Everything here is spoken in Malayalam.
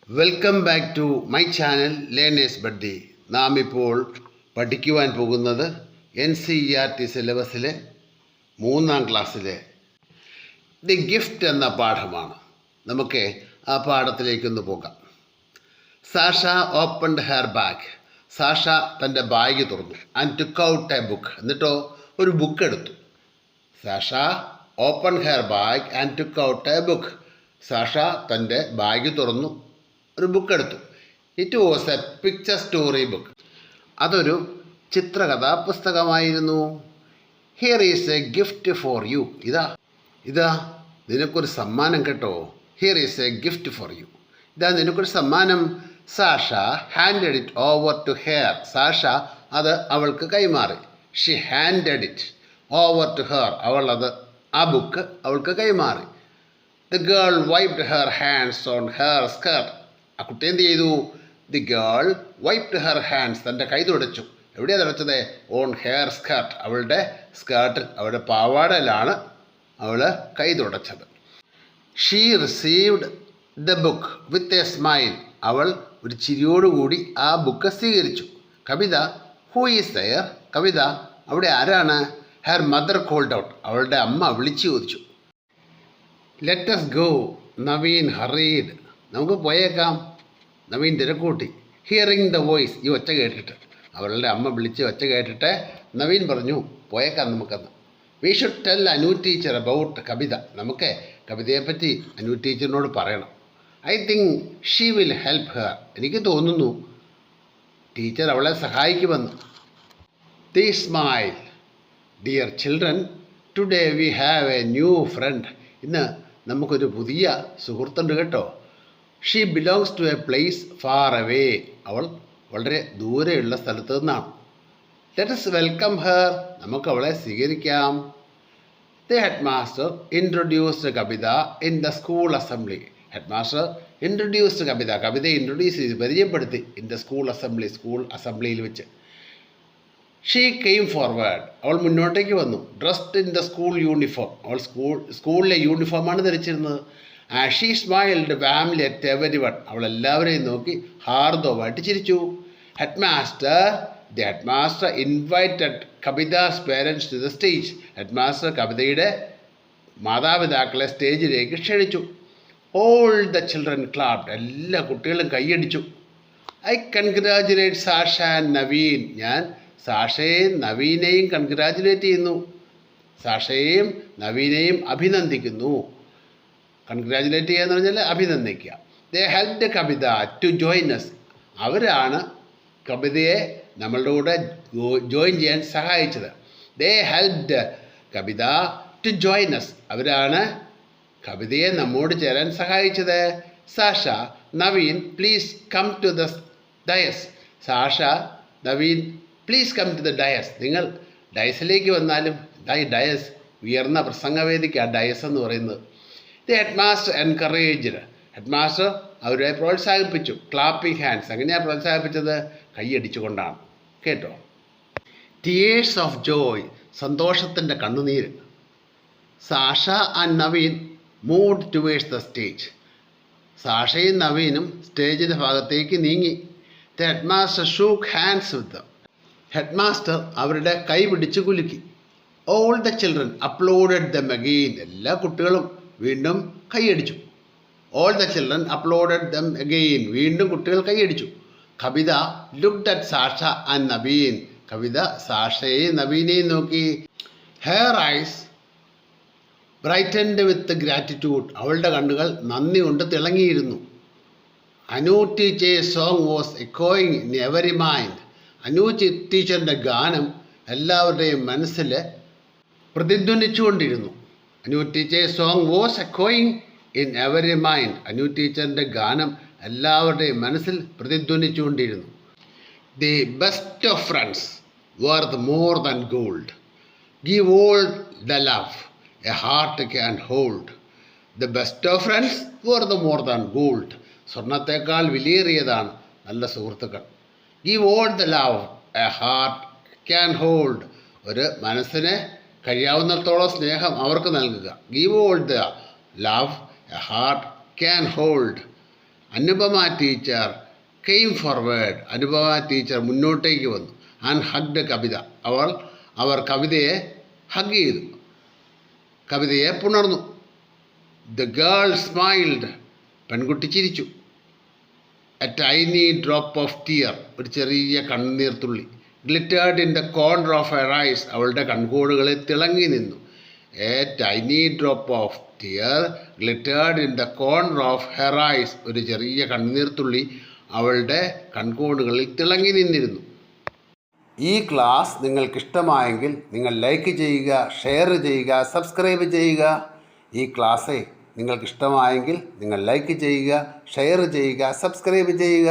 Welcome back to my channel learners buddy. നാം ഇപ്പോൾ പഠിക്കുവാൻ പോകുന്നത് NCERT സിലബസിലെ 3-ാം ക്ലാസ്സിലെ ദി ഗിഫ്റ്റ് എന്ന പാഠമാണ്. നമുക്ക് ആ പാഠത്തിലേക്കൊന്ന് പോകാം. Sasha opened her bag. Sasha തൻ്റെ ബാഗ് തുറന്നു. And took out a book. എന്നിട്ടോ ഒരു ബുക്ക് എടുത്തു. Sasha open her bag and took out a book. Sasha തൻ്റെ ബാഗ് തുറന്നു, ഒരു ബുക്ക് എടുത്തു. It was a picture story book. അതൊരു ചിത്രകഥാ പുസ്തകമായിരുന്നു. Here is a gift for you. ഇതാ നിനക്കൊരു സമ്മാനം കേട്ടോ. Here is a gift for you. ഇതാ നിനക്കൊരു സമ്മാനം. Sasha handed it over to hair. Sasha അത് അവൾക്ക് കൈമാറി. She handed it over to her. ആ ബുക്ക് അവൾക്ക് കൈമാറി. The girl wiped her hands on her skirt. ആ കുട്ടി എന്ത് ചെയ്തു? The girl wiped her hands. തൻ്റെ കൈ തുടച്ചു. എവിടെയാണ് തുടച്ചത്? On hair skirt. അവളുടെ സ്കേർട്ടിൽ, അവളുടെ പാവാടയിലാണ് അവൾ കൈ തുടച്ചത്. She received the book with a smile. അവൾ ഒരു ചിരിയോടുകൂടി ആ ബുക്ക് സ്വീകരിച്ചു. Kavitha who is there. Kavitha അവിടെ ആരാണ്? Her mother called out. അവളുടെ അമ്മ വിളിച്ചു ചോദിച്ചു. Let us go. Naveen hurried. നമുക്ക് പോയേക്കാം. നവീൻ തിരക്കൂട്ടി. Hearing the voice. ഈ ഒച്ച കേട്ടിട്ട്, അവളുടെ അമ്മ വിളിച്ച് ഒച്ച കേട്ടിട്ട് നവീൻ പറഞ്ഞു പോയേക്കാം നമുക്കെന്ന്. We should tell Anu teacher about Kavitha. നമുക്ക് കവിതയെപ്പറ്റി അനു ടീച്ചറിനോട് പറയണം. I think she will help her. എനിക്ക് തോന്നുന്നു ടീച്ചർ അവളെ സഹായിക്കുമെന്ന്. The smile. Dear children, today we have a new friend. ഇന്ന് നമുക്കൊരു പുതിയ സുഹൃത്തുണ്ട് കേട്ടോ. She belongs to a place far away. അവൾ വളരെ ദൂരെയുള്ള സ്ഥലത്ത് നിന്നാണ്. Let us welcome her. നമുക്ക് അവളെ സ്വീകരിക്കാം. The head master introduced Kavitha in the school assembly. Head master introduced Kavitha. കവിതയെ ഇൻട്രൊഡ്യൂസ് ചെയ്ത് പരിചയപ്പെടുത്തി. In the school assembly. School അസംബ്ലിയിൽ വെച്ച്. She came forward. അവൾ മുന്നോട്ടേക്ക് വന്നു. Dressed in the school uniform. അവൾ സ്കൂളിലെ യൂണിഫോമാണ് ധരിച്ചിരുന്നത്. She smiled warmly at everyone. അവൾ എല്ലാവരെയും നോക്കി ഹാർദവമായിട്ട് ചിരിച്ചു. The head master invited Kavitha's parents to the stage. Head master കവിതയുടെ മാതാപിതാക്കളെ സ്റ്റേജിലേക്ക് ക്ഷണിച്ചു. All the children clapped. എല്ലാ കുട്ടികളും കൈയടിച്ചു. I congratulate Sasha and Naveen. ഞാൻ സാഷയെയും നവീനെയും കൺഗ്രാജുലേറ്റ് ചെയ്യുന്നു. സാഷയെയും നവീനെയും അഭിനന്ദിക്കുന്നു. കൺഗ്രാജുലേറ്റ് ചെയ്യുക എന്ന് പറഞ്ഞാൽ അഭിനന്ദിക്കുക. They helped Kavitha to join us. അവരാണ് കവിതയെ നമ്മളുടെ കൂടെ ജോയിൻ ചെയ്യാൻ സഹായിച്ചത്. They helped Kavitha to join us. അവരാണ് കവിതയെ നമ്മോട് ചേരാൻ സഹായിച്ചത്. Sasha, Naveen, please come to the dais. Sasha, Naveen, please come to the dais. നിങ്ങൾ ഡയസിലേക്ക് വന്നാലും. ഈ ഡയസ് ഉയർന്ന പ്രസംഗവേദിക്കാണ് ഡയസ് എന്ന് പറയുന്നത്. The head master encouraged. Head master അവരെ പ്രോത്സാഹിപ്പിച്ചു. Clapping hands. എങ്ങനെയാണ് പ്രോത്സാഹിപ്പിച്ചത്? കൈയടിച്ചുകൊണ്ടാണ് കേട്ടോ. Tears of joy. സന്തോഷത്തിൻ്റെ കണ്ണുനീര്. Sasha and Naveen moved towards the stage. സാഷയും നവീനും സ്റ്റേജിൻ്റെ ഭാഗത്തേക്ക് നീങ്ങി. The head master shook hands with them. Head master അവരുടെ കൈ പിടിച്ച് കുലുക്കി. All the children applauded them again. എല്ലാ കുട്ടികളും വീണ്ടും കൈയടിച്ചു. All the children applauded them again. വീണ്ടും കുട്ടികൾ കൈയടിച്ചു. Kavitha looked at Sasha and Naveen. Kavitha സാഷയെയും നവീനെയും നോക്കി. Her eyes brightened with gratitude. അവളുടെ കണ്ണുകൾ നന്ദി കൊണ്ട് തിളങ്ങിയിരുന്നു. അനു ടീച്ചേഴ്സ് സോങ് വാസ് എക്കോയിങ് ഇൻ എവരി മൈൻഡ്. അനു ടീച്ചറിൻ്റെ ഗാനം എല്ലാവരുടെയും മനസ്സിൽ പ്രതിധ്വനിച്ചുകൊണ്ടിരുന്നു. അനു ടീച്ചേഴ്സ് സോങ് വാസ് എക്കോയിങ് ഇൻ എവരി മൈൻഡ്. അനു ടീച്ചറിൻ്റെ ഗാനം എല്ലാവരുടെയും മനസ്സിൽ പ്രതിധ്വനിച്ചുകൊണ്ടിരുന്നു. The best of friends worth more than gold. Give all the love a heart can hold. The best of friends worth more than gold. സ്വർണത്തേക്കാൾ വിലയേറിയതാണ് നല്ല സുഹൃത്തുക്കൾ. Give all the love a heart can hold. ഒരു മനസ്സിനെ കഴിയാവുന്നിടത്തോളം സ്നേഹം അവർക്ക് നൽകുക. Give all the love a heart can hold. Anupama teacher came forward. Anupama teacher മുന്നോട്ടേക്ക് വന്നു. ആൻഡ് ഹഗ്ഡ് കവിത. അവർ കവിതയെ ഹഗ് ചെയ്തു, കവിതയെ പുണർന്നു. The girl smiled. പെൺകുട്ടി ചിരിച്ചു. A tiny drop of tear. ഒരു ചെറിയ കണ്ണുനീർത്തുള്ളി. Glittered in the corner of her eyes. അവളുടെ കൺകോണുകളിൽ തിളങ്ങി നിന്നു. A tiny drop of tear glittered in the corner of her eyes. ഒരു ചെറിയ കണ്ണുനീർത്തുള്ളി അവളുടെ കൺകോണുകളിൽ തിളങ്ങി നിന്നിരുന്നു. ഈ ക്ലാസ് നിങ്ങൾക്കിഷ്ടമായെങ്കിൽ നിങ്ങൾ ലൈക്ക് ചെയ്യുക, ഷെയർ ചെയ്യുക, സബ്സ്ക്രൈബ് ചെയ്യുക. ഈ ക്ലാസ്സേ നിങ്ങൾക്കിഷ്ടമായെങ്കിൽ നിങ്ങൾ ലൈക്ക് ചെയ്യുക, ഷെയർ ചെയ്യുക, സബ്സ്ക്രൈബ് ചെയ്യുക.